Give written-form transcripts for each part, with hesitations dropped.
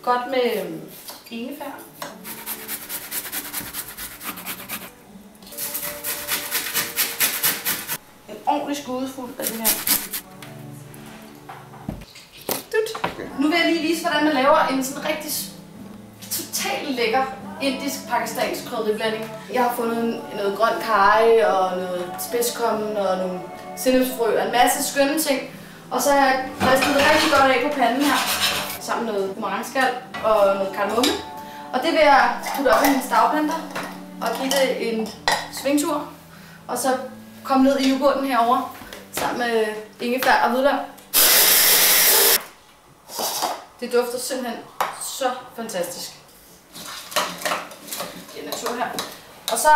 godt med ingefær. En ordentlig skudefuld af det her. Nu vil jeg lige vise, hvordan man laver en sådan rigtig totalt lækker indisk-pakistansk krydderiblanding. Jeg har fundet noget grøn karry og noget spidskommen og nogle sennepsfrø og en masse skønne ting. Og så har jeg ristet det rigtig godt af på panden her, sammen med noget pomerangskal og noget kardemomme. Og det vil jeg putte op i min stavblender og give det en svingtur. Og så komme ned i yoghurten herover sammen med ingefær og hvidløg. Det dufter simpelthen så fantastisk. Det er natur her. Og så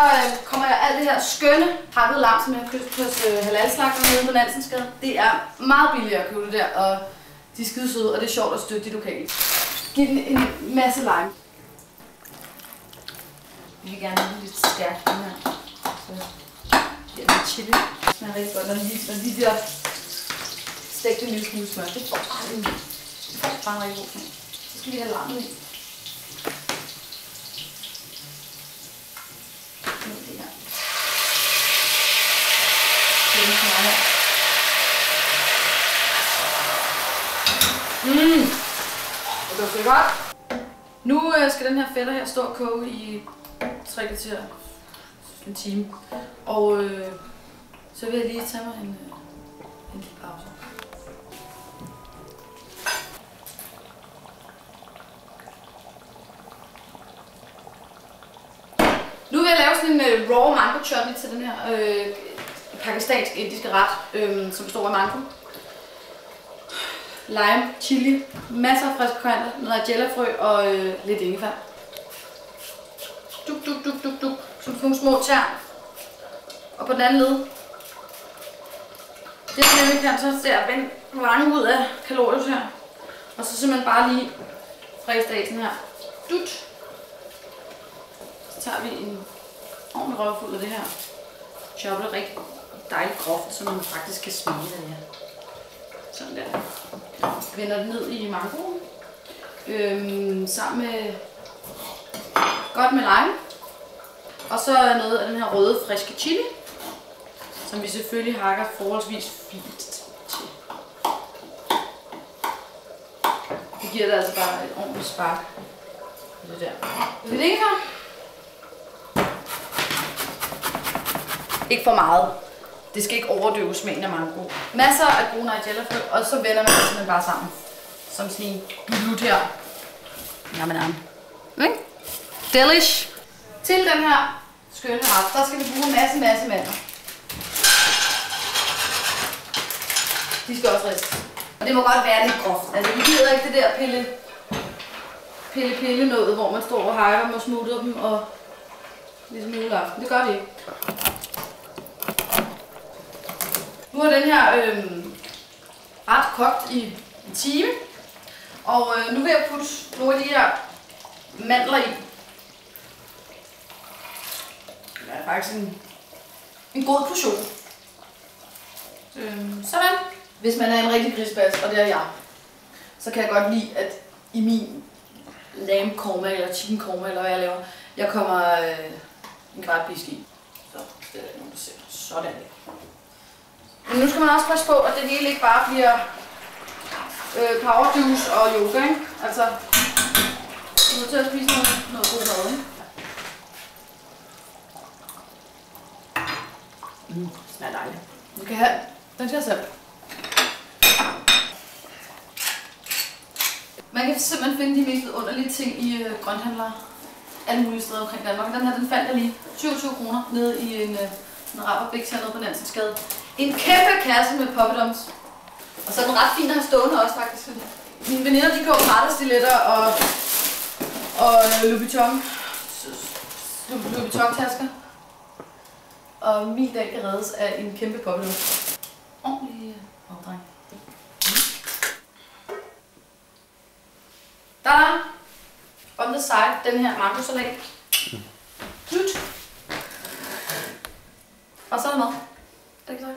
kommer jeg alt det her skønne hakket lam, som jeg har købt hos halalslagteren nede på Nansensgade. Det er meget billigere at købe det der, og de er skide søde, og det er sjovt at støtte de lokale. Giv den en masse lime. Jeg vil gerne have lidt stærkt den her. Så giver den chili. Det smager rigtig godt, når de der stegte en lille smule smør. Det får bare en rigtig god smag. Så skal vi have lammet i. Det dufter godt. Nu skal den her fætter her stå og koge i 3 kvarter, en time. Og så vil jeg lige tage mig en lille pause. Nu vil jeg lave sådan en raw mango chutney til den her pakistansk-indiske ret, som består af mango, lime, chili, masser af friske koriander, noget argillafrø og lidt ingefær. Duk, duk, duk, duk, duk. Som nogle små tær. Og på den anden led, det er nemlig kan så der vende mange ud af kalorier her. Og så simpelthen bare lige fræse af sådan her. Dut. Så tager vi en ordentlig røvfuld af det her. Chopper det rigtig dejligt groft, så man faktisk kan smage det her. Sådan der. Vender det ned i mangoen. Sammen med godt med lime. Og så noget af den her røde, friske chili, som vi selvfølgelig hakker forholdsvis fint til. Det giver det altså bare et ordentligt spark. Det der. Lidt ingefær. Ikke for meget. Det skal ikke overdøve smagen af mango. Masser af brune argillafrø, og så vender man det simpelthen bare sammen. Som sådan en glut her. Jamen. Okay? Delish. Til den her skønne ret, der skal vi bruge en masse mandler. De skal også ristes. Og det må godt være lidt groft. Altså vi gider ikke det der pille noget, hvor man står og hakker dem og smutter dem og ligesom juleaften. Det gør vi ikke. Nu er den her ret kogt i en time. Og nu vil jeg putte nogle af de her mandler i. Det er faktisk en god portion. Sådan. Hvis man er en rigtig grisbas, og det er jeg, så kan jeg godt lide, at i min lamb korma eller chicken korma, eller hvad jeg laver, jeg kommer en kvart pisk i. Så det er nogen, der ser. Sådan. Men nu skal man også passe på, at det hele ikke bare bliver power juice og yoga, ikke? Altså, du er nødt til at spise noget god mad, ikke? Det smager dejligt. Du kan have den til jer selv. Man kan simpelthen finde de mest underlige ting i grønthandlere alle mulige steder omkring Danmark. Den her, den fandt jeg lige 27 kroner nede i en rabarbiks hernede på Nansensgade. En kæmpe kasse med poppedoms. Og så er den ret fin at have stående også faktisk. Mine veninder, de køber Prada-stiletter og Louis Vuitton-tasker. Og min dag kan reddes af en kæmpe poppedoms. Ordentlig afdreng. Der er on the side den her mangosalat. Slut. Og så er der mad. Det kan